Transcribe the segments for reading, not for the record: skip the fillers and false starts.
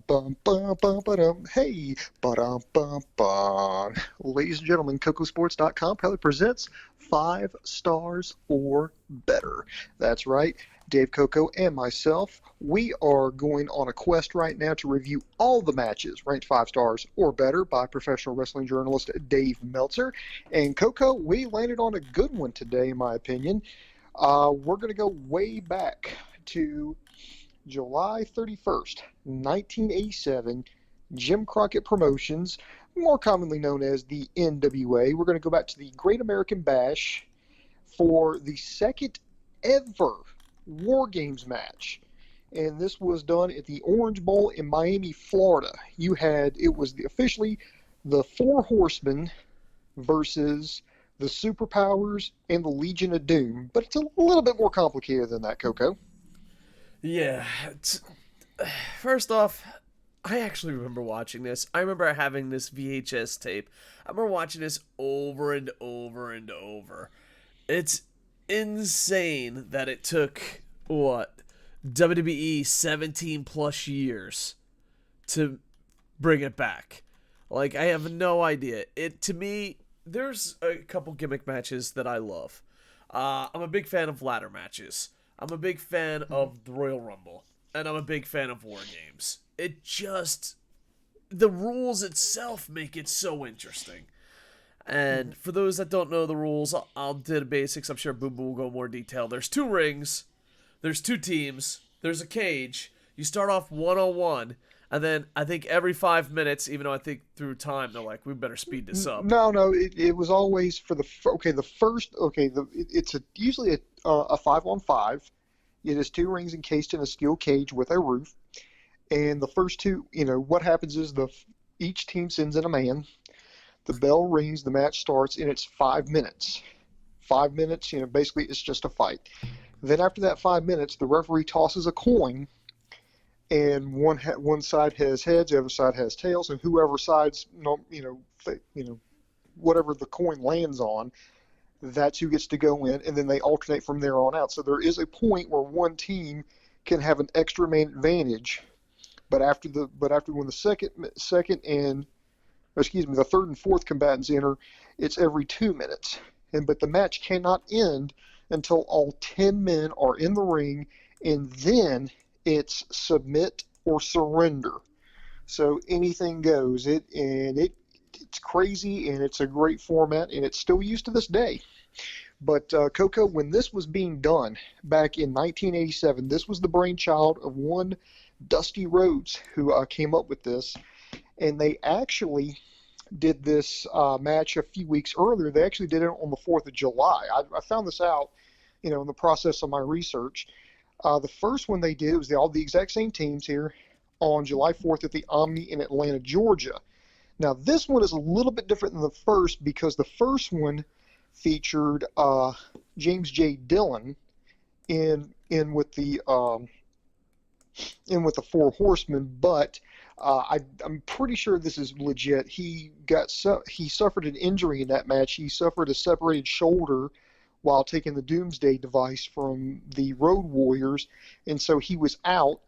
Bum, bum, bum, ba-dum. Hey, ba-dum, bum, bum. Ladies and gentlemen, KocoSports.com proudly presents 5 stars or better. That's right, Dave Koco and myself. We are going on a quest right now to review all the matches ranked 5 stars or better by professional wrestling journalist Dave Meltzer. And Koco, we landed on a good one today, in my opinion. We're going to go way back to July 31st, 1987, Jim Crockett Promotions, more commonly known as the NWA. We're going to go back to the Great American Bash for the second ever War Games match. And this was done at the Orange Bowl in Miami, Florida. It was officially the Four Horsemen versus the Superpowers and the Legion of Doom. But it's a little bit more complicated than that, Coco. Yeah. First off, I actually remember watching this. I remember having this VHS tape. I remember watching this over and over and over. It's insane that it took, WWE 17 plus years to bring it back. Like, I have no idea. To me, there's a couple gimmick matches that I love. I'm a big fan of ladder matches. I'm a big fan of the Royal Rumble, and I'm a big fan of War Games. The rules itself make it so interesting. And for those that don't know the rules, I'll do the basics. I'm sure Boom Boom will go more detail. There's 2 rings, there's 2 teams, there's a cage. You start off 1-on-1, and then I think every 5 minutes, even though I think through time they're like, we better speed this up. No, it was always for it's usually a 5-on-5. It is 2 rings encased in a steel cage with a roof, and the first 2, what happens is each team sends in a man. The bell rings, the match starts, and it's 5 minutes. 5 minutes, basically it's just a fight. Then after that 5 minutes, the referee tosses a coin, and one side has heads, the other side has tails, and whoever side's whatever the coin lands on, that's who gets to go in, and then they alternate from there on out. So there is a point where one team can have an extra man advantage, but after when the third and fourth combatants enter, it's every 2 minutes. But the match cannot end until all 10 men are in the ring, and then it's submit or surrender. So anything goes. It's crazy, and it's a great format, and it's still used to this day. But Coco, when this was being done back in 1987, this was the brainchild of one Dusty Rhodes, who came up with this, and they actually did this match a few weeks earlier. They actually did it on the 4th of July. I found this out, in the process of my research. The first one they did was all the exact same teams here on July 4th at the Omni in Atlanta, Georgia. Now, this one is a little bit different than the first because the first one featured James J. Dillon in with the Four Horsemen, but I'm pretty sure this is legit. He suffered an injury in that match. He suffered a separated shoulder while taking the Doomsday device from the Road Warriors, and so he was out.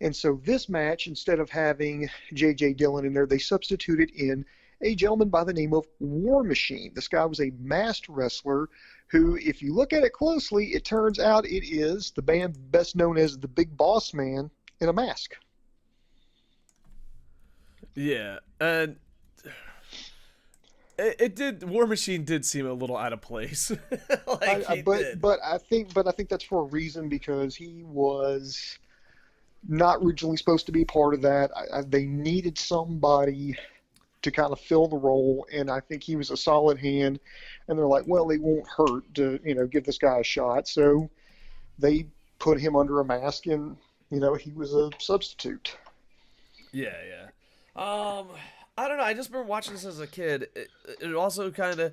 And so this match, instead of having J.J. Dillon in there, they substituted in a gentleman by the name of War Machine. This guy was a masked wrestler who, if you look at it closely, it turns out it is the band best known as the Big Boss Man in a mask. Yeah, and War Machine did seem a little out of place. But I think that's for a reason, because he was not originally supposed to be part of that. They needed somebody to kind of fill the role, and I think he was a solid hand, and they're like, well, it won't hurt to give this guy a shot, so they put him under a mask, and he was a substitute. Yeah. I don't know. I just remember watching this as a kid. It also kind of,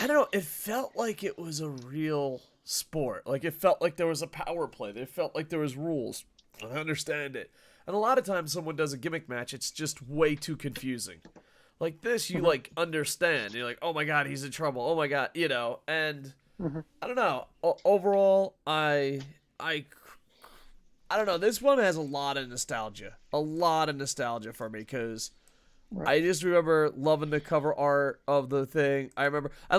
I don't know. It felt like it was a real sport. Like, it felt like there was a power play. It felt like there was rules. I understand it. And a lot of times someone does a gimmick match, it's just way too confusing. Like this, you understand. You're like, oh my god, he's in trouble. Oh my god, and I don't know. Overall, I I don't know. This one has a lot of nostalgia. A lot of nostalgia for me because Right. I just remember loving the cover art of the thing. I remember, I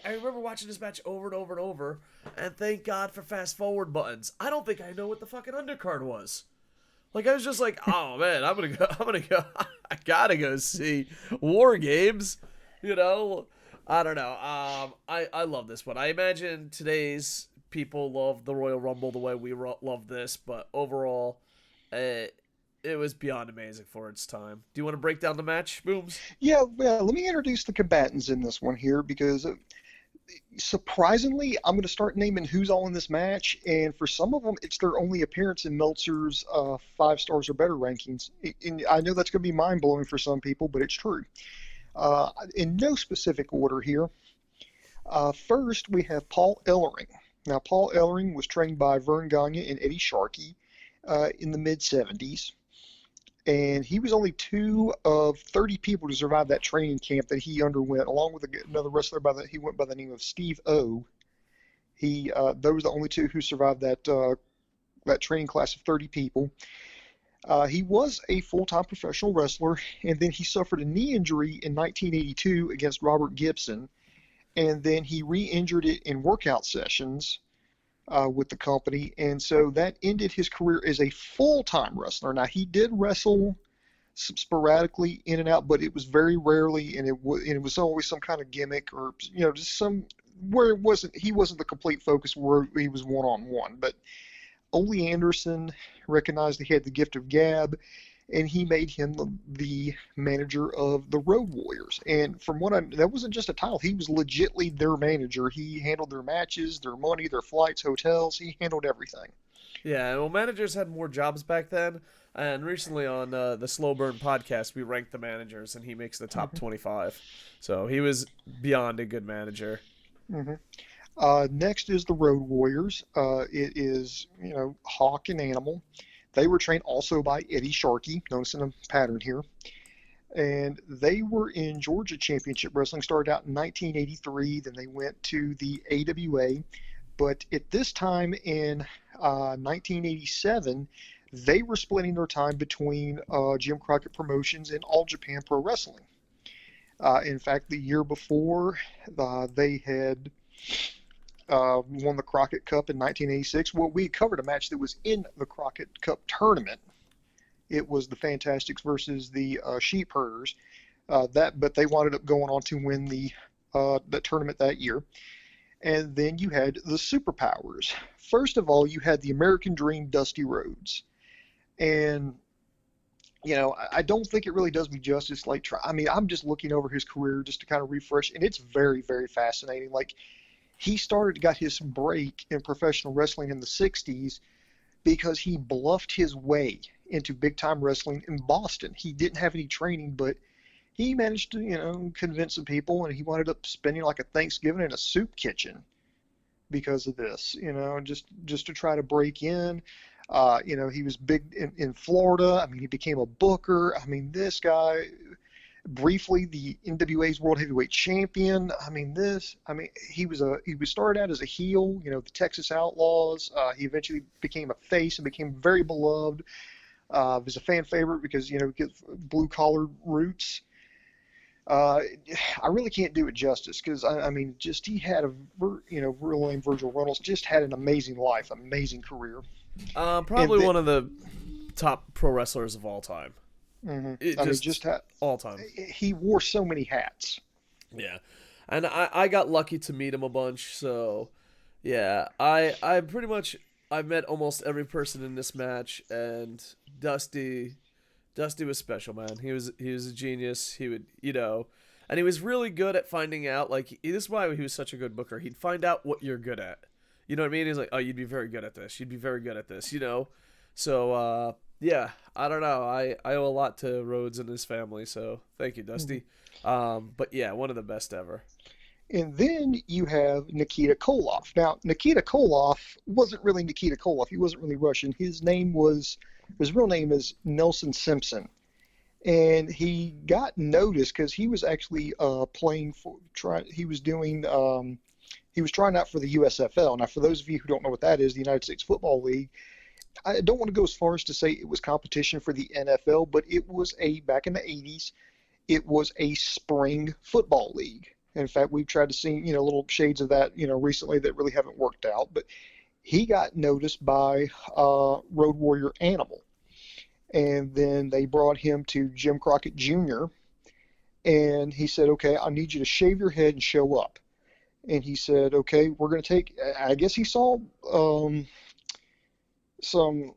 remember watching this match over and over and over. And thank God for fast forward buttons. I don't think I know what the fucking undercard was. Like I was just like, oh man, I'm gonna go. I gotta go see War Games. You know, I don't know. I love this one. I imagine today's people love the Royal Rumble the way we love this, but overall, it was beyond amazing for its time. Do you want to break down the match, Booms? Yeah, well, let me introduce the combatants in this one here because surprisingly, I'm going to start naming who's all in this match, and for some of them, it's their only appearance in Meltzer's 5 stars or better rankings. And I know that's going to be mind-blowing for some people, but it's true. In no specific order here. First, we have Paul Ellering. Now, Paul Ellering was trained by Vern Gagne and Eddie Sharkey in the mid-'70s. And he was only 2 of 30 people to survive that training camp that he underwent, along with another wrestler he went by the name of Steve O. Those were the only 2 who survived that training class of 30 people. He was a full-time professional wrestler, and then he suffered a knee injury in 1982 against Robert Gibson, and then he re-injured it in workout sessions with the company, and so that ended his career as a full-time wrestler. Now, he did wrestle sporadically in and out, but it was very rarely, and it was always some kind of gimmick or just where he wasn't the complete focus where he was one-on-one. But Arne Anderson recognized he had the gift of gab, and he made him the manager of the Road Warriors. And from that wasn't just a title. He was legitly their manager. He handled their matches, their money, their flights, hotels. He handled everything. Yeah, well, managers had more jobs back then. And recently on the Slow Burn podcast, we ranked the managers, and he makes the top 25. So he was beyond a good manager. Next is the Road Warriors. It is, Hawk and Animal. They were trained also by Eddie Sharkey, noticing a pattern here. And they were in Georgia Championship Wrestling, started out in 1983, then they went to the AWA. But at this time in 1987, they were splitting their time between Jim Crockett Promotions and All Japan Pro Wrestling. In fact, the year before, they had won the Crockett Cup in 1986. Well, we covered a match that was in the Crockett Cup tournament. It was the Fantastics versus the Sheep Herders. But they wound up going on to win the tournament that year. And then you had the Superpowers. First of all, you had the American Dream, Dusty Rhodes. And I don't think it really does me justice. I'm just looking over his career just to kind of refresh, and it's very, very fascinating. He got his break in professional wrestling in the 60s because he bluffed his way into big-time wrestling in Boston. He didn't have any training, but he managed to, convince some people, and he wound up spending like a Thanksgiving in a soup kitchen because of this, just to try to break in. He was big in Florida. I mean, he became a booker. I mean, this guy... briefly the NWA's World Heavyweight Champion. He started out as a heel, the Texas Outlaws. He eventually became a face and became very beloved. Was a fan favorite because, blue collar roots. I really can't do it justice because he had real name Virgil Runnels just had an amazing life, amazing career. Probably one of the top pro wrestlers of all time. All time. He wore so many hats. Yeah, and I got lucky to meet him a bunch. So, yeah, I've met almost every person in this match, and Dusty was special, man. He was a genius. He would, and he was really good at finding out. This is why he was such a good booker. He'd find out what you're good at. You know what I mean? He's like, oh, you'd be very good at this. You'd be very good at this. So. Yeah, I don't know. I owe a lot to Rhodes and his family, so thank you, Dusty. But yeah, one of the best ever. And then you have Nikita Koloff. Now, Nikita Koloff wasn't really Nikita Koloff. He wasn't really Russian. His real name is Nelson Simpson. And he got noticed because he was actually he was trying out for the USFL. Now, for those of you who don't know what that is, the United States Football League, I don't want to go as far as to say it was competition for the NFL, but it was back in the 80s, it was a spring football league. In fact, we've tried to see, little shades of that, recently that really haven't worked out. But he got noticed by Road Warrior Animal. And then they brought him to Jim Crockett Jr. And he said, okay, I need you to shave your head and show up. And he said, okay, we're going to take, I guess he saw some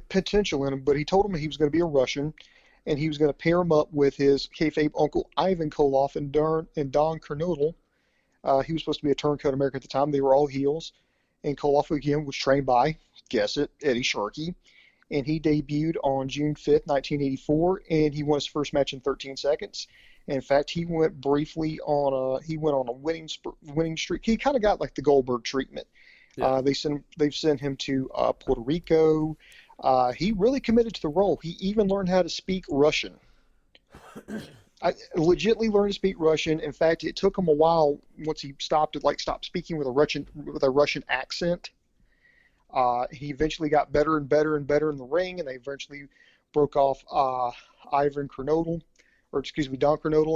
potential in him, but he told him he was going to be a Russian, and he was going to pair him up with his kayfabe uncle Ivan Koloff and Don Kernodle. He was supposed to be a turncoat American at the time. They were all heels. And Koloff, again, was trained by, guess it, Eddie Sharkey. And he debuted on June 5th, 1984, and he won his first match in 13 seconds. And in fact, he went briefly on a winning streak. He kind of got like the Goldberg treatment. Yeah. They've sent him to Puerto Rico. He really committed to the role. He even learned how to speak Russian. I legitimately learned to speak Russian. In fact, it took him a while once he stopped speaking with a Russian accent. He eventually got better and better and better in the ring, and they eventually broke off Don Kernodle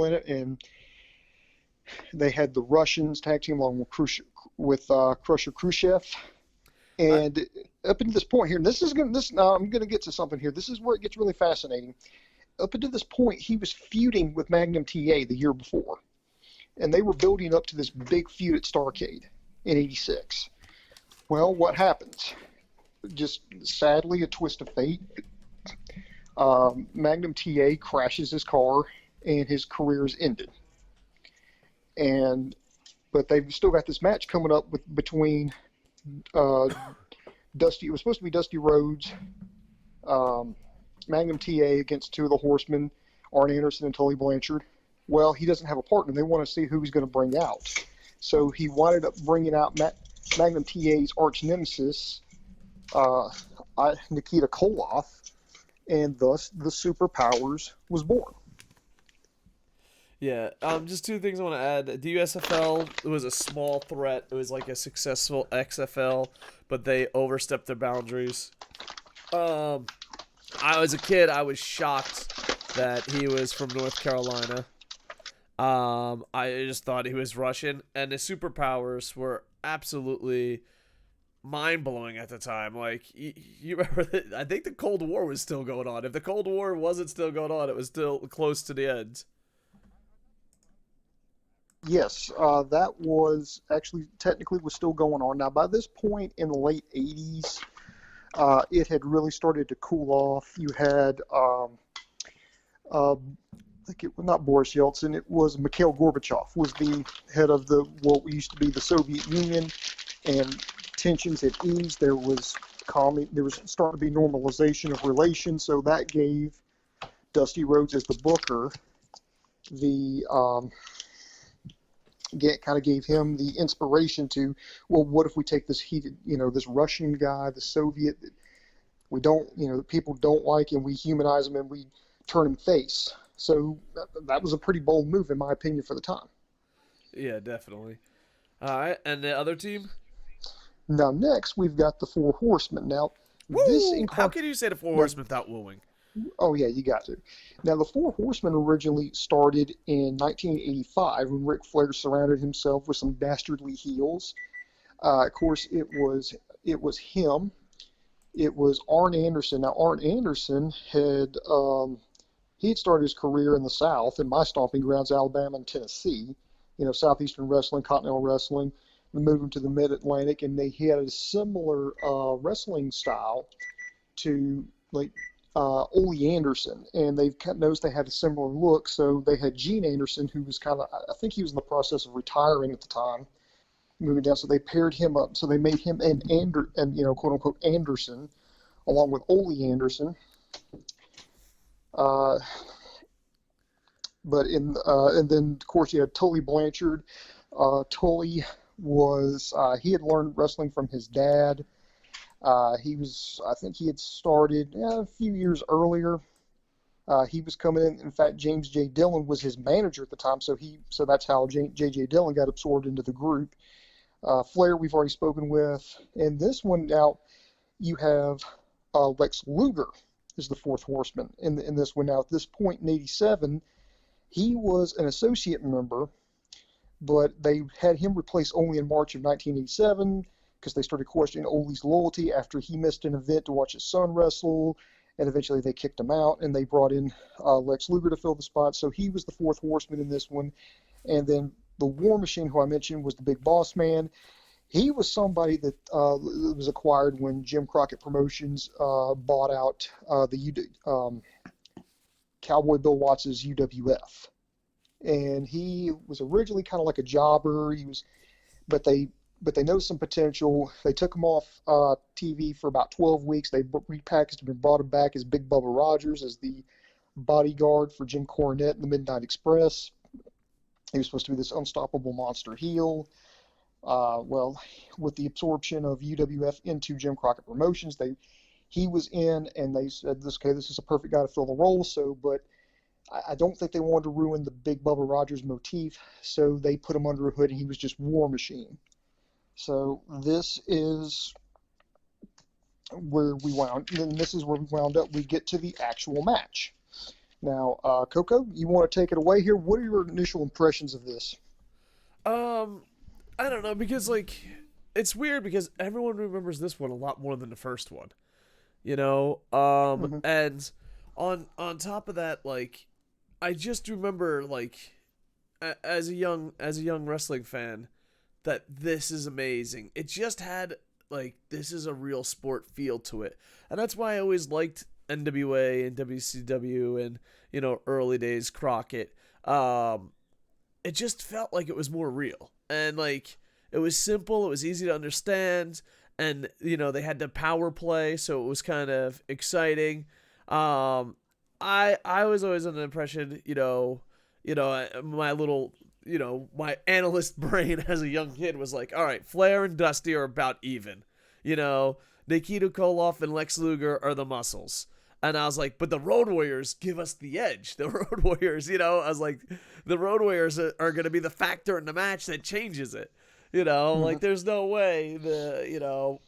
in it, and they had the Russians tag team along with Crusher Khrushchev. And up until this point here, and I'm going to get to something here. This is where it gets really fascinating. Up until this point, he was feuding with Magnum TA the year before, and they were building up to this big feud at Starrcade in '86. Well, what happens? Just sadly, a twist of fate. Magnum TA crashes his car, and his career is ended. But they've still got this match coming up between Dusty. It was supposed to be Dusty Rhodes, Magnum TA against two of the Horsemen, Arne Anderson and Tully Blanchard. Well, he doesn't have a partner. They want to see who he's going to bring out. So he wound up bringing out Magnum TA's arch nemesis, Nikita Koloff, and thus the Superpowers was born. Yeah, just two things I want to add. The USFL was a small threat. It was like a successful XFL, but they overstepped their boundaries. As a kid, I was shocked that he was from North Carolina. I just thought he was Russian, and his superpowers were absolutely mind-blowing at the time. Like, you remember, I think the Cold War was still going on. If the Cold War wasn't still going on, it was still close to the end. Yes, that was actually technically was still going on. Now, by this point in the late 80s, it had really started to cool off. You had, I think it was not Boris Yeltsin, it was Mikhail Gorbachev was the head of what used to be the Soviet Union, and tensions had eased. There was starting to be normalization of relations, so that gave Dusty Rhodes as the booker gave him the inspiration to, well, what if we take this this Russian guy, the Soviet, that people don't like, and we humanize him and we turn him face. So that was a pretty bold move, in my opinion, for the time. Yeah, definitely. All right, and the other team? Now, next, we've got the Four Horsemen. Now, how can you say the Four Horsemen without wooing? Oh, yeah, you got to. Now, the Four Horsemen originally started in 1985 when Ric Flair surrounded himself with some dastardly heels. Of course, it was him. It was Arne Anderson. Now, Arne Anderson had started his career in the South, in my stomping grounds, Alabama and Tennessee. Southeastern wrestling, Continental wrestling. They moved him to the Mid-Atlantic, and he had a similar wrestling style to Ole Anderson, and they've noticed they had a similar look. So they had Gene Anderson, who was I think he was in the process of retiring at the time, moving down. So they paired him up. So they made him and quote unquote Anderson, along with Ole Anderson. And then of course you had Tully Blanchard. Tully was he had learned wrestling from his dad. I think he had started a few years earlier. He was coming in. In fact, James J. Dillon was his manager at the time, so that's how J.J. Dillon got absorbed into the group. Flair, we've already spoken with. And this one now, You have Lex Luger is the fourth horseman in this one. Now, at this point in '87, he was an associate member, but they had him replaced only in March of 1987 because they started questioning Ole's loyalty after he missed an event to watch his son wrestle, and eventually they kicked him out, and they brought in Lex Luger to fill the spot. So he was the fourth horseman in this one. And then the War Machine, who I mentioned, was the Big Boss Man. He was somebody that was acquired when Jim Crockett Promotions bought out Cowboy Bill Watts' UWF. And he was originally kind of like a jobber. But they noticed some potential. They took him off TV for about 12 weeks. They repackaged him and brought him back as Big Bubba Rogers as the bodyguard for Jim Cornette in the Midnight Express. He was supposed to be this unstoppable monster heel. Well, with the absorption of UWF into Jim Crockett Promotions, he was in, and they said, this is a perfect guy to fill the role. But I don't think they wanted to ruin the Big Bubba Rogers motif, so they put him under a hood, and he was just War Machine. So this is where we wound. Then this is where we wound up. We get to the actual match. Now, Koco, you want to take it away here? What are your initial impressions of this? I don't know, because, it's weird because everyone remembers this one a lot more than the first one, Mm-hmm. and on top of that, I just remember, as a young wrestling fan, that this is amazing. It just had, this is a real sport feel to it, and that's why I always liked NWA and WCW and, early days Crockett. It just felt like it was more real. And, it was simple, it was easy to understand, and, they had the power play, so it was kind of exciting. I was always under the impression, my little, my analyst brain as a young kid was like, all right, Flair and Dusty are about even. Nikita Koloff and Lex Luger are the muscles. And I was like, but the Road Warriors give us the edge. The Road Warriors, I was like, the Road Warriors are going to be the factor in the match that changes it. Mm-hmm. There's no way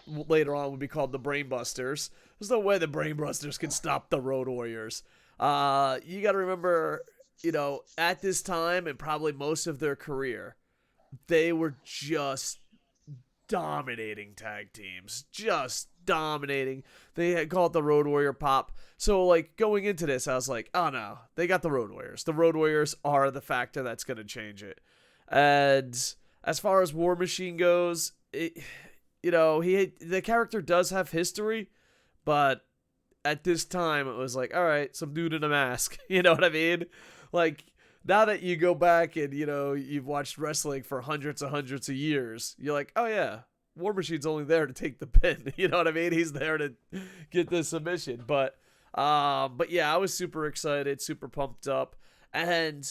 later on would be called the Brainbusters. There's no way the Brainbusters can stop the Road Warriors. You got to remember, at this time and probably most of their career, they were just dominating tag teams. Just dominating. They had called it the Road Warrior Pop. So, going into this, I was like, oh no, they got the Road Warriors. The Road Warriors are the factor that's going to change it. And as far as War Machine goes, the character does have history, but at this time, it was like, all right, some dude in a mask. You know what I mean? Now that you go back and, you've watched wrestling for hundreds of years, you're like, oh yeah, War Machine's only there to take the pin. You know what I mean? He's there to get the submission. But yeah, I was super excited, super pumped up. And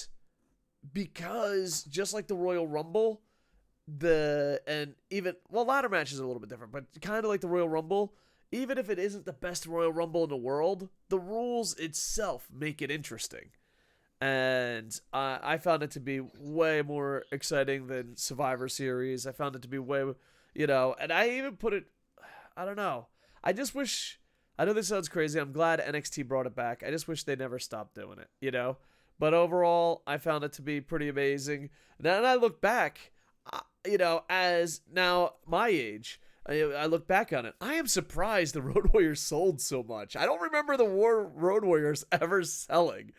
because just like the Royal Rumble, ladder matches are a little bit different, but kind of like the Royal Rumble, even if it isn't the best Royal Rumble in the world, the rules itself make it interesting. And I found it to be way more exciting than Survivor Series. I found it to be way, and I even put it, I don't know. I just wish, I know this sounds crazy. I'm glad NXT brought it back. I just wish they never stopped doing it, But overall, I found it to be pretty amazing. Now, and I look back, as now my age, I look back on it. I am surprised the Road Warriors sold so much. I don't remember the Road Warriors ever selling.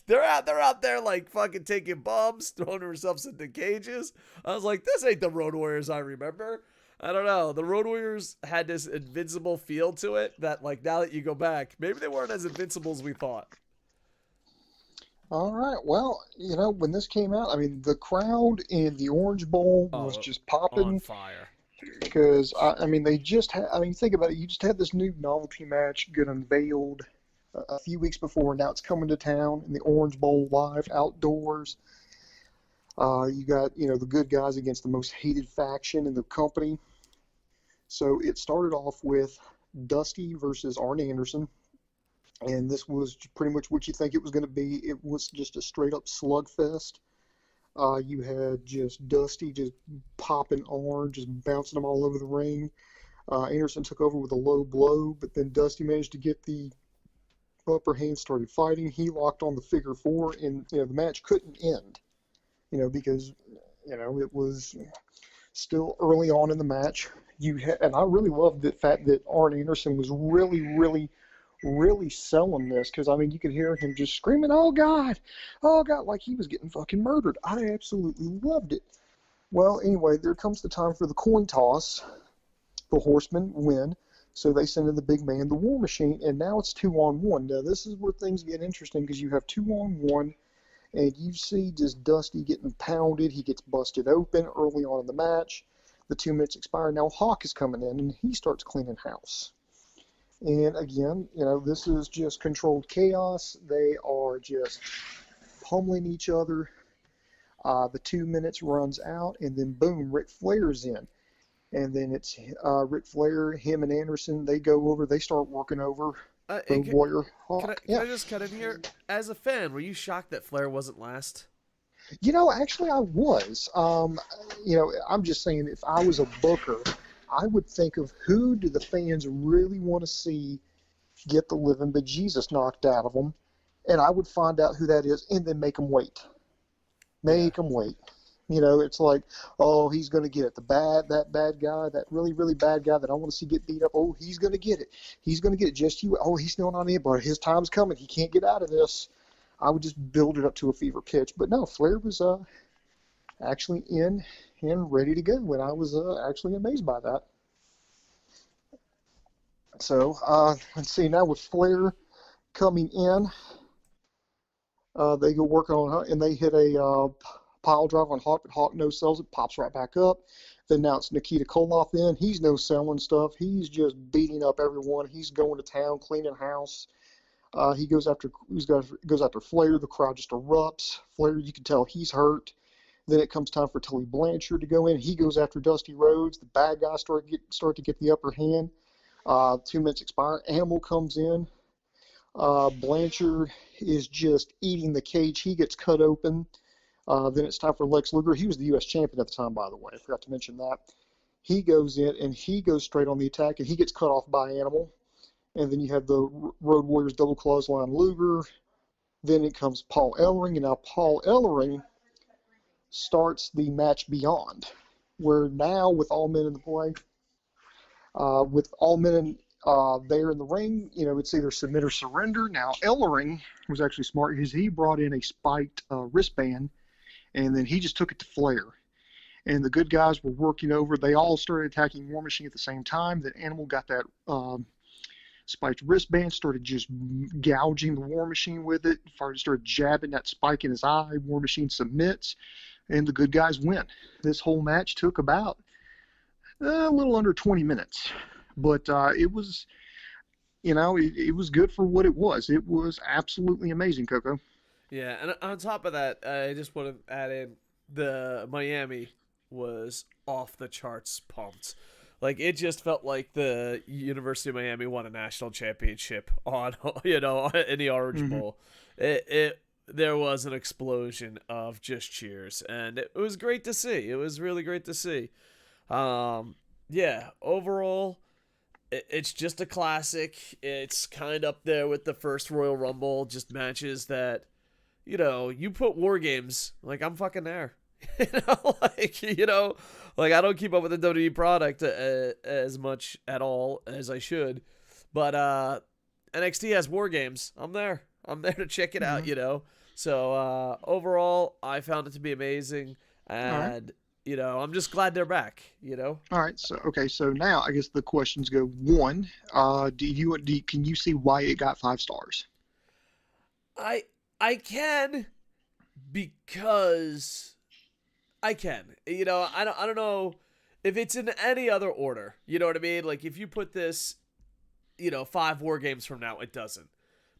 They're out there fucking taking bombs, throwing themselves into cages. I was like, this ain't the Road Warriors I remember. I don't know. The Road Warriors had this invincible feel to it that now that you go back, maybe they weren't as invincible as we thought. All right. Well, when this came out, I mean, the crowd in the Orange Bowl was Oh, just on popping. fire. Because, they just had, think about it, you just had this new novelty match get unveiled a few weeks before, and now it's coming to town in the Orange Bowl live outdoors. You got, the good guys against the most hated faction in the company. So it started off with Dusty versus Arne Anderson, and this was pretty much what you think it was going to be. It was just a straight up slugfest. You had just Dusty just popping Arn, just bouncing them all over the ring. Anderson took over with a low blow, but then Dusty managed to get the upper hand, started fighting. He locked on the figure four, and the match couldn't end, because it was still early on in the match. And I really loved the fact that Arne Anderson was really, really, really selling this, because you could hear him just screaming, "Oh God, like he was getting fucking murdered." I absolutely loved it. Well, anyway, there comes the time for the coin toss. The Horsemen win, so they send in the big man, the War Machine, and now it's 2-on-1. Now this is where things get interesting, because you have 2-on-1, and you see just Dusty getting pounded. He gets busted open early on in the match. The 2 minutes expire. Now Hawk is coming in, and he starts cleaning house. And again, this is just controlled chaos. They are just pummeling each other. The 2 minutes runs out, and then boom, Ric Flair's in. And then it's Ric Flair, him and Anderson, they go over, they start working over the Warrior Hawk. Can I just cut in here? As a fan, were you shocked that Flair wasn't last? Actually I was. I'm just saying, if I was a booker, I would think of who do the fans really want to see get the living bejesus knocked out of them, and I would find out who that is and then make them wait. Make them wait. It's like, oh, he's going to get it. That bad guy, that really, really bad guy that I want to see get beat up. Oh, he's going to get it. He's going to get it. Just you. Oh, he's still not in, but his time's coming. He can't get out of this. I would just build it up to a fever pitch. But no, Flair was actually in and ready to go, and I was actually amazed by that. So let's see. Now with Flair coming in, they go working on her, and they hit a pile drive on Hawk, but Hawk no-sells it, pops right back up. Then now it's Nikita Koloff in. He's no-selling stuff. He's just beating up everyone. He's going to town, cleaning house. He goes after Flair. The crowd just erupts. Flair, you can tell he's hurt. Then it comes time for Tully Blanchard to go in. He goes after Dusty Rhodes. The bad guys start to get the upper hand. 2 minutes expire. Animal comes in. Blanchard is just eating the cage. He gets cut open. Then it's time for Lex Luger. He was the U.S. champion at the time, by the way. I forgot to mention that. He goes in, and he goes straight on the attack, and he gets cut off by Animal. And then you have the Road Warriors double clothesline Luger. Then it comes Paul Ellering, and now Paul Ellering starts the match beyond, where now with all men in the play, with all men there in the ring, it's either submit or surrender. Now Ellering was actually smart because he brought in a spiked wristband, and then he just took it to Flair. And the good guys were working over. They all started attacking War Machine at the same time. Then Animal got that spiked wristband, started just gouging the War Machine with it, started jabbing that spike in his eye. War Machine submits, and the good guys win. This whole match took about a little under 20 minutes. But it was, it was good for what it was. It was absolutely amazing, Koco. Yeah, and on top of that, I just want to add in the Miami was off the charts pumped. Like, it just felt like the University of Miami won a national championship on, in the Orange Bowl. There was an explosion of just cheers, and it was great to see. It was really great to see. Yeah, overall, it's just a classic. It's kind of up there with the first Royal Rumble, just matches that, you put War Games, like, I'm fucking there. Like, I don't keep up with the WWE product as much at all as I should, but NXT has War Games. I'm there to check it out, So overall, I found it to be amazing, and I'm just glad they're back, All right, so now I guess the questions go. One, can you see why it got 5 stars? I can, because I can. I don't know if it's in any other order. You know what I mean? Like, if you put this, 5 War Games from now, it doesn't.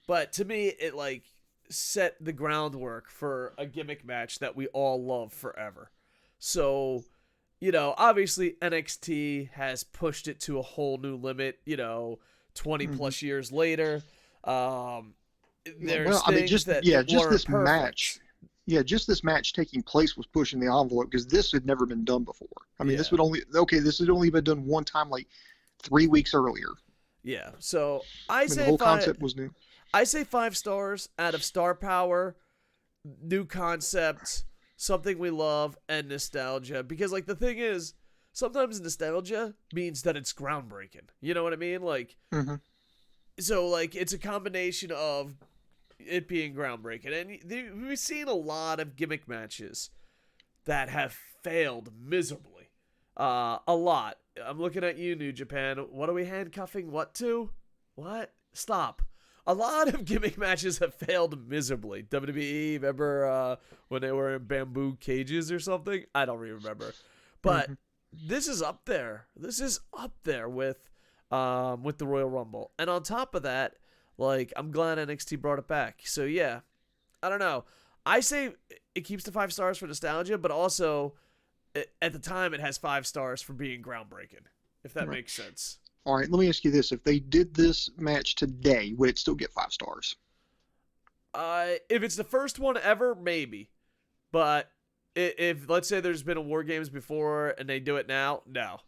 But to me, it set the groundwork for a gimmick match that we all love forever. So, obviously NXT has pushed it to a whole new limit, 20 plus years later. There's just this match. Yeah, just this match taking place was pushing the envelope, because this had never been done before. This had only been done one time, like 3 weeks earlier. Yeah. So I mean, the whole concept was new. I say 5 stars out of star power, new concept, something we love, and nostalgia. Because like the thing is, sometimes nostalgia means that it's groundbreaking. You know what I mean? Like, so like it's a combination of it being groundbreaking, and we've seen a lot of gimmick matches that have failed miserably. A lot. I'm looking at you, New Japan. What are we handcuffing what to? What? Stop. A lot of gimmick matches have failed miserably. WWE, remember when they were in bamboo cages or something? I don't even remember. But this is up there. This is up there with the Royal Rumble. And on top of that, like, I'm glad NXT brought it back. So yeah, I don't know. I say it keeps the 5 stars for nostalgia, but also at the time it has 5 stars for being groundbreaking, if that makes sense. All right, let me ask you this. If they did this match today, would it still get 5 stars? If it's the first one ever, maybe. But if let's say there's been a War Games before and they do it now, no.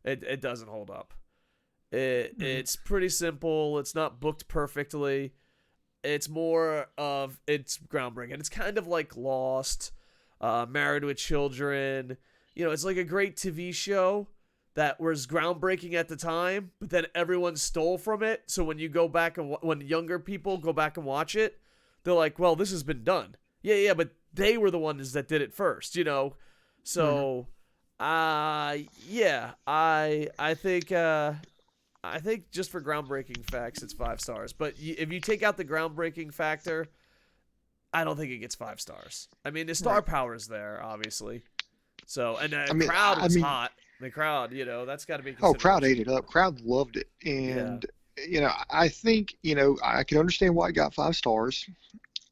It doesn't hold up. It's pretty simple. It's not booked perfectly. It's more of, it's groundbreaking. It's kind of like Lost, Married with Children. You know, it's like a great TV show that was groundbreaking at the time, but then everyone stole from it. So when you go back and when younger people go back and watch it, they're like, well, this has been done. Yeah, but they were the ones that did it first, you know? So, yeah, I think just for groundbreaking facts, it's 5 stars. But if you take out the groundbreaking factor, I don't think it gets 5 stars. I mean, the star power is there, obviously. So, and the crowd was hot. The crowd, you know, that's got to be considered. Oh, crowd ate it up. Crowd loved it. And, you know, I think, you know, I can understand why it got 5 stars.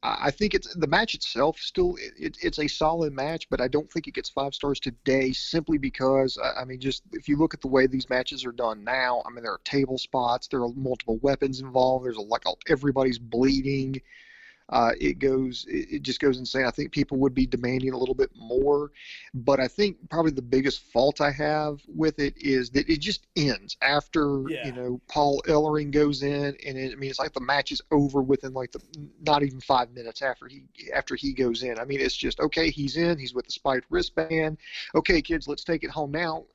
I think it's the match itself still, it's a solid match, but I don't think it gets 5 stars today simply because, I mean, just if you look at the way these matches are done now, I mean, there are table spots, there are multiple weapons involved, there's everybody's bleeding. It just goes insane. I think people would be demanding a little bit more, but I think probably the biggest fault I have with it is that it just ends after, you know, Paul Ellering goes in, and I mean, it's like the match is over within like not even 5 minutes after he goes in. I mean, it's just, okay, he's in, he's with the spiked wristband. Okay, kids, let's take it home now.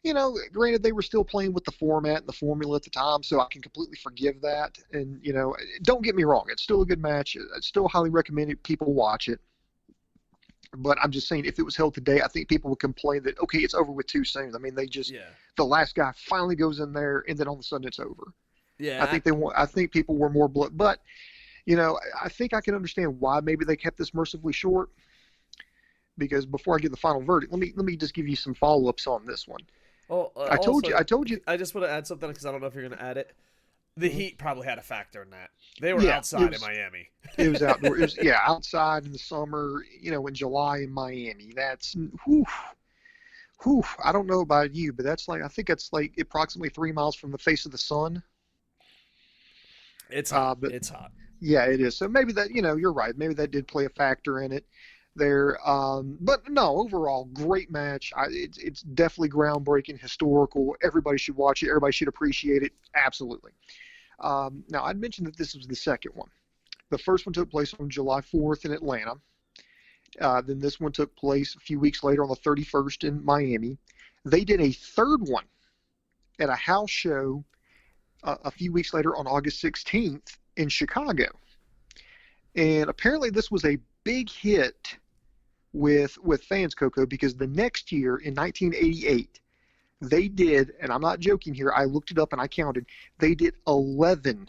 You know, granted, they were still playing with the format and the formula at the time, so I can completely forgive that. And, you know, don't get me wrong. It's still a good match. I still highly recommend it. People watch it. But I'm just saying, if it was held today, I think people would complain that, okay, it's over with too soon. I mean, they just, the last guy finally goes in there, and then all of a sudden it's over. Yeah. I think people were more blood. But, you know, I think I can understand why maybe they kept this mercifully short. Because before I give the final verdict, let me just give you some follow-ups on this one. Oh, I told you. I just want to add something because I don't know if you're going to add it. The heat probably had a factor in that. They were outside in Miami. It was outdoor. It was, outside in the summer, you know, in July in Miami. That's, I don't know about you, but I think that's like approximately 3 miles from the face of the sun. It's hot. It's hot. Yeah, it is. So maybe that, you know, you're right. Maybe that did play a factor in it there. But no, overall, great match. It's definitely groundbreaking, historical. Everybody should watch it. Everybody should appreciate it. Absolutely. Now, I'd mentioned that this was the second one. The first one took place on July 4th in Atlanta. Then this one took place a few weeks later on the 31st in Miami. They did a third one at a house show a few weeks later on August 16th in Chicago. And apparently this was a big hit with fans, Koco, because the next year in 1988, they did, and I'm not joking here, I looked it up and I counted, they did 11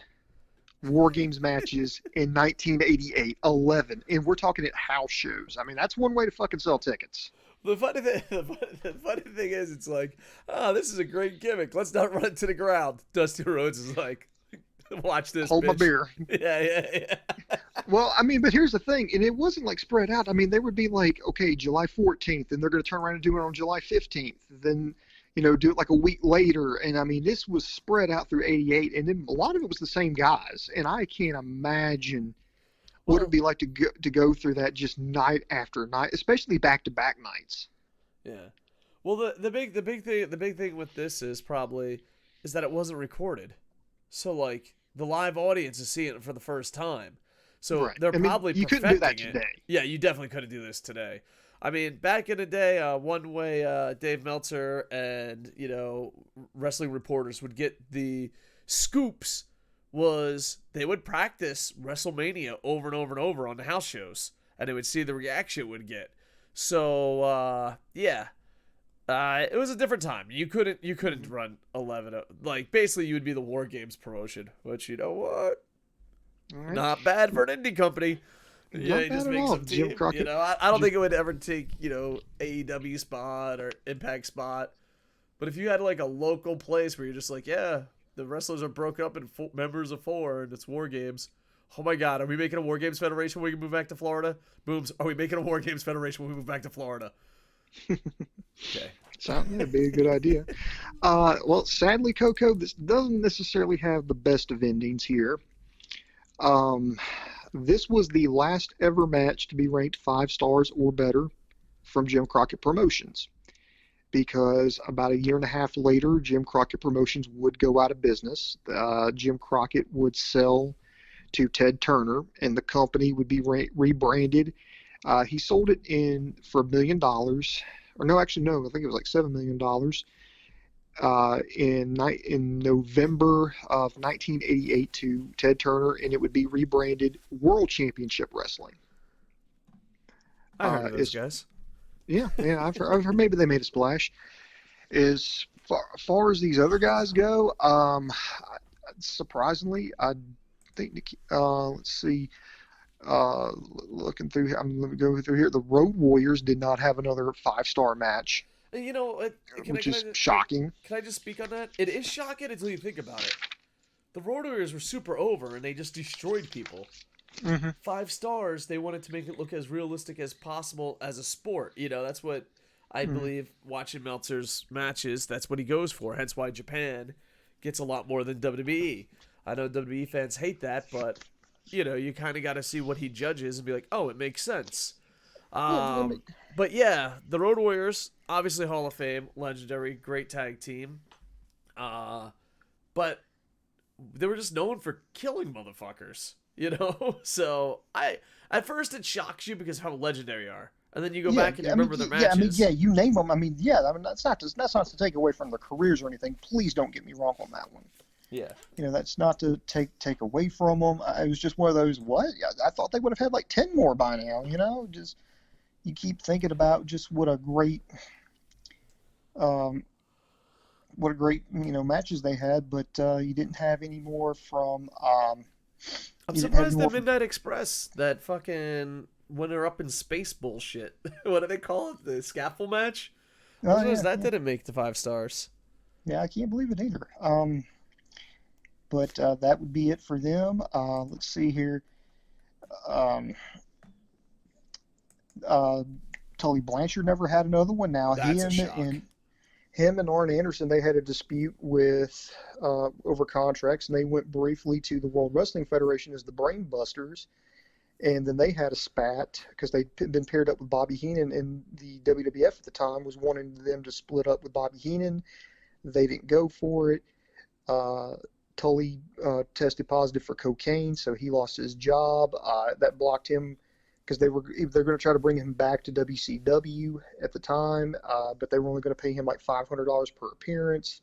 War Games matches in 1988. 11. And we're talking at house shows. I mean, that's one way to fucking sell tickets. The funny thing is, it's like, this is a great gimmick. Let's not run it to the ground. Dusty Rhodes is like, watch this. Hold my beer. Yeah. Well, I mean, but here's the thing, and it wasn't like spread out. I mean, they would be like, okay, July 14th, and they're going to turn around and do it on July 15th. Then, you know, do it like a week later. And I mean, this was spread out through 88, and then a lot of it was the same guys. And I can't imagine what it would be like to go through that just night after night, especially back-to-back nights. Yeah. Well, the big thing with this is probably is that it wasn't recorded. So, like, the live audience is seeing it for the first time. So Right. they're I mean, probably you couldn't do that perfecting it. today. Yeah, you definitely couldn't do this today. I mean, back in the day, one way Dave Meltzer and, wrestling reporters would get the scoops was they would practice WrestleMania over and over and over on the house shows, and they would see the reaction it would get. So, yeah. It was a different time. You couldn't run 11. Like, basically, you would be the War Games promotion, which, you know what? All right. Not bad for an indie company. Yeah, Not you bad just at make all. some Jim team. Crockett. I don't think it would ever take, AEW spot or Impact spot. But if you had like a local place where you're just like, yeah, the wrestlers are broken up in members of 4 and it's War Games. Oh my God, are we making a War Games Federation when we can move back to Florida? Booms, are we making a War Games Federation when we move back to Florida? Okay. That'd be a good idea. Well, sadly, Coco, this doesn't necessarily have the best of endings here. This was the last ever match to be ranked 5 stars or better from Jim Crockett Promotions, because about a year and a half later, Jim Crockett Promotions would go out of business. Jim Crockett would sell to Ted Turner, and the company would be rebranded. He sold it for $1 million. Or no, actually, no, I think it was like $7 million in November of 1988 to Ted Turner, and it would be rebranded World Championship Wrestling. I heard of those guys. Yeah, I've heard maybe they made a splash. As far as these other guys go, surprisingly, I think, let's see, looking through, let me go through here. The Road Warriors did not have another 5-star match, which is shocking. Can I just speak on that? It is shocking until you think about it. The Road Warriors were super over, and they just destroyed people. Mm-hmm. 5 stars, they wanted to make it look as realistic as possible as a sport. That's what I believe watching Meltzer's matches, that's what he goes for. Hence why Japan gets a lot more than WWE. I know WWE fans hate that, but, you kind of got to see what he judges and be like, oh, it makes sense. But yeah, the Road Warriors, obviously Hall of Fame, legendary, great tag team. But they were just known for killing motherfuckers. So at first it shocks you because how legendary they are, and then you go back and you remember their matches. You name them. That's not to take away from their careers or anything. Please don't get me wrong on that one. Yeah. That's not to take away from them. It was just one of those. What? I thought they would have had like 10 more by now. Just you keep thinking about just what a great matches they had, but you didn't have any more from. I'm surprised the Midnight Express, that fucking when they're up in space bullshit. What do they call it? The scaffold match? That didn't make the 5 stars. Yeah, I can't believe it either. But that would be it for them. Let's see here. Tully Blanchard never had another one. Now That's a shock. Him and Arne Anderson, they had a dispute with over contracts, and they went briefly to the World Wrestling Federation as the Brain Busters, and then they had a spat because they'd been paired up with Bobby Heenan, and the WWF at the time was wanting them to split up with Bobby Heenan. They didn't go for it. Tully tested positive for cocaine, so he lost his job. That blocked him because they're going to try to bring him back to WCW at the time, but they were only going to pay him like $500 per appearance.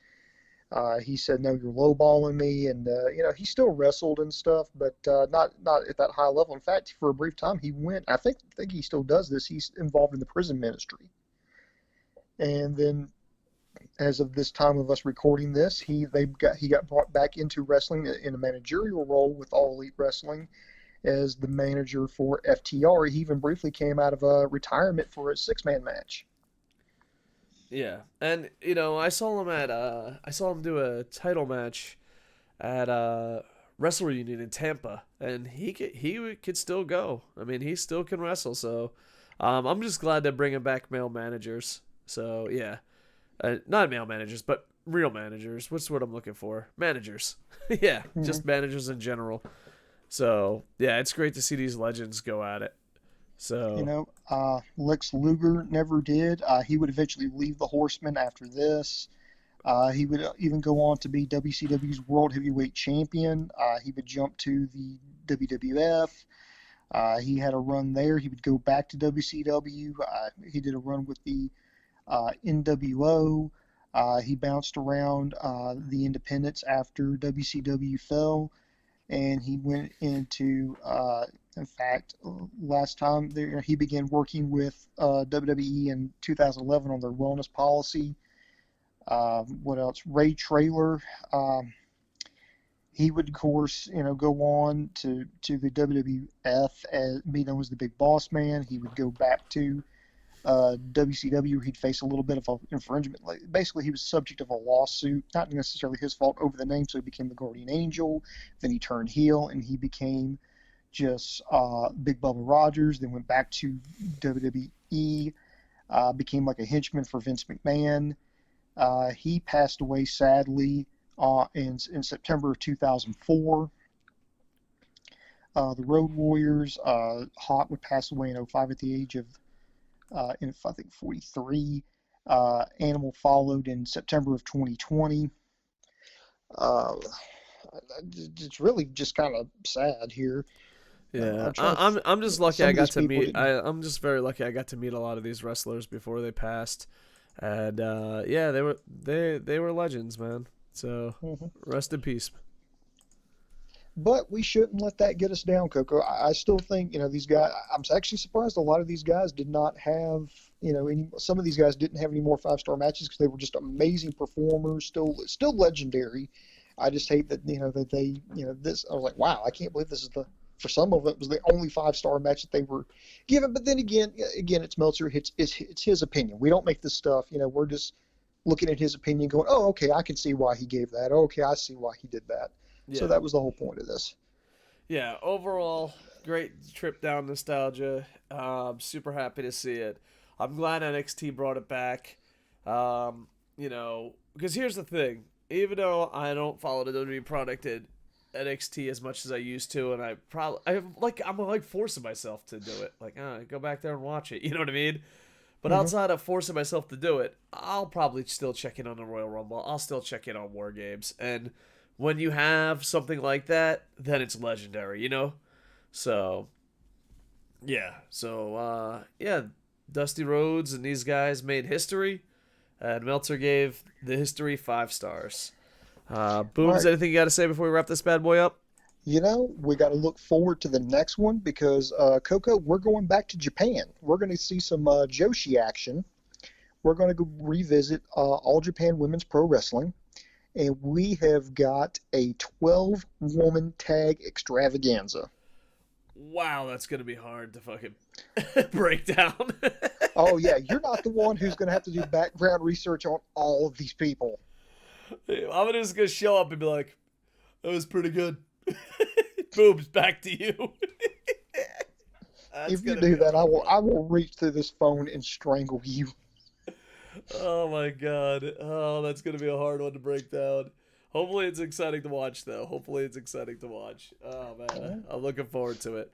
He said, "No, you're lowballing me," and he still wrestled and stuff, but not at that high level. In fact, for a brief time, he went. I think he still does this. He's involved in the prison ministry, and then, as of this time of us recording this, he got brought back into wrestling in a managerial role with All Elite Wrestling as the manager for FTR. He even briefly came out of a retirement for a 6-man match. Yeah, and I saw him do a title match at Wrestle Reunion in Tampa, and he could still go. I mean, he still can wrestle. So I'm just glad they're bringing back male managers. So yeah, not male managers, but real managers. What's what I'm looking for? Managers. Yeah, just managers in general. So yeah, it's great to see these legends go at it. So Lex Luger never did. He would eventually leave the Horsemen after this. He would even go on to be WCW's World Heavyweight Champion. He would jump to the WWF. He had a run there. He would go back to WCW. He did a run with the NWO. He bounced around the independents after WCW fell, and he went into, in fact, last time there, he began working with WWE in 2011 on their wellness policy. What else? Ray Traylor. He would, of course, go on to the WWF as be known as the Big Boss Man. He would go back to WCW, where he'd face a little bit of an infringement. Basically, he was subject of a lawsuit, not necessarily his fault, over the name, so he became the Guardian Angel. Then he turned heel, and he became just Big Bubba Rogers. Then went back to WWE, became like a henchman for Vince McMahon. He passed away, sadly, in September of 2004. The Road Warriors, Hawk would pass away in 2005 at the age of, I think, 43. Animal followed in September of 2020. It's really just kind of sad here. Yeah, I'm just lucky I got to meet. I'm just very lucky I got to meet a lot of these wrestlers before they passed, and yeah, they were legends, man. So rest in peace. But we shouldn't let that get us down, Koco. I still think, these guys, I'm actually surprised a lot of these guys did not have, some of these guys didn't have any more 5-star matches because they were just amazing performers, still legendary. I just hate that, that they, this, I was like, wow, I can't believe this is for some of it was the only 5-star match that they were given. But then again, it's Meltzer. It's his opinion. We don't make this stuff, we're just looking at his opinion going, oh, okay, I can see why he gave that. Okay, I see why he did that. Yeah. So that was the whole point of this. Yeah, overall, great trip down nostalgia. Super happy to see it. I'm glad NXT brought it back. Because here's the thing. Even though I don't follow the WWE product at NXT as much as I used to, and I'm forcing myself to do it. Like, go back there and watch it. You know what I mean? But outside of forcing myself to do it, I'll probably still check in on the Royal Rumble. I'll still check in on War Games. And when you have something like that, then it's legendary, So, yeah. So, Dusty Rhodes and these guys made history, and Meltzer gave the history 5 stars. Booms, right. Anything you got to say before we wrap this bad boy up? We got to look forward to the next one because, Koco, we're going back to Japan. We're going to see some Joshi action. We're going to go revisit All Japan Women's Pro Wrestling. And we have got a 12-woman tag extravaganza. Wow, that's going to be hard to fucking break down. Oh, yeah. You're not the one who's going to have to do background research on all of these people. I'm just going to show up and be like, that was pretty good. Boobs, back to you. If you do that, I will reach through this phone and strangle you. Oh my god. Oh, that's going to be a hard one to break down. Hopefully it's exciting to watch, though. Oh, man. I'm looking forward to it.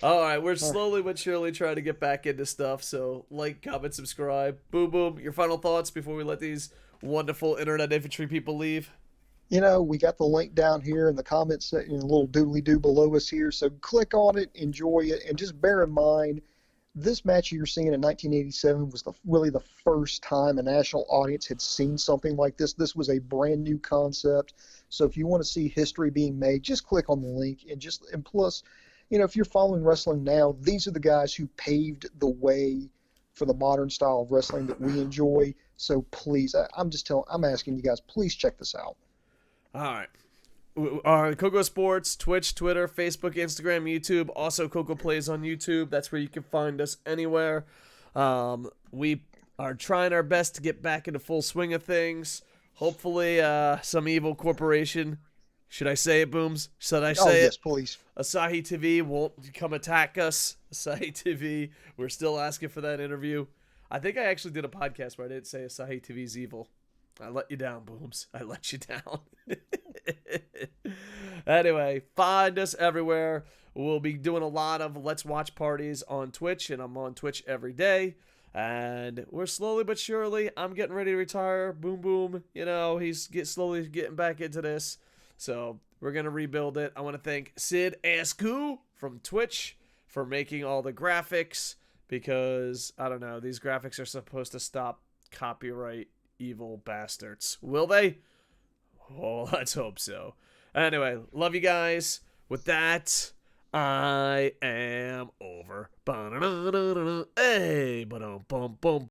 All right, we're slowly but surely trying to get back into stuff, so like, comment, subscribe. Boom, boom. Your final thoughts before we let these wonderful internet infantry people leave? We got the link down here in the comments, a little doodly-doo below us here, so click on it, enjoy it, and just bear in mind, this match you're seeing in 1987 was really the first time a national audience had seen something like this. This was a brand new concept. So if you want to see history being made, just click on the link. And plus, if you're following wrestling now, these are the guys who paved the way for the modern style of wrestling that we enjoy. So please, I'm asking you guys, please check this out. All right. KocoSports, Twitch, Twitter, Facebook, Instagram, YouTube. Also, Koco Plays on YouTube. That's where you can find us anywhere. We are trying our best to get back into full swing of things. Hopefully, some evil corporation. Should I say it, Booms? Should I say it? Yes, please. Asahi TV won't come attack us. Asahi TV, we're still asking for that interview. I think I actually did a podcast where I didn't say Asahi TV's evil. I let you down, Booms. I let you down. Anyway, find us everywhere. We'll be doing a lot of Let's Watch parties on Twitch, and I'm on Twitch every day. And we're slowly but surely, I'm getting ready to retire. Boom, boom. You know, he's slowly getting back into this. So we're going to rebuild it. I want to thank Sid Askew from Twitch for making all the graphics, because, I don't know, these graphics are supposed to stop copyright evil bastards. Will they? Oh, let's hope so. Anyway, love you guys. With that, I am over. Hey, ba-dum, bum, bum.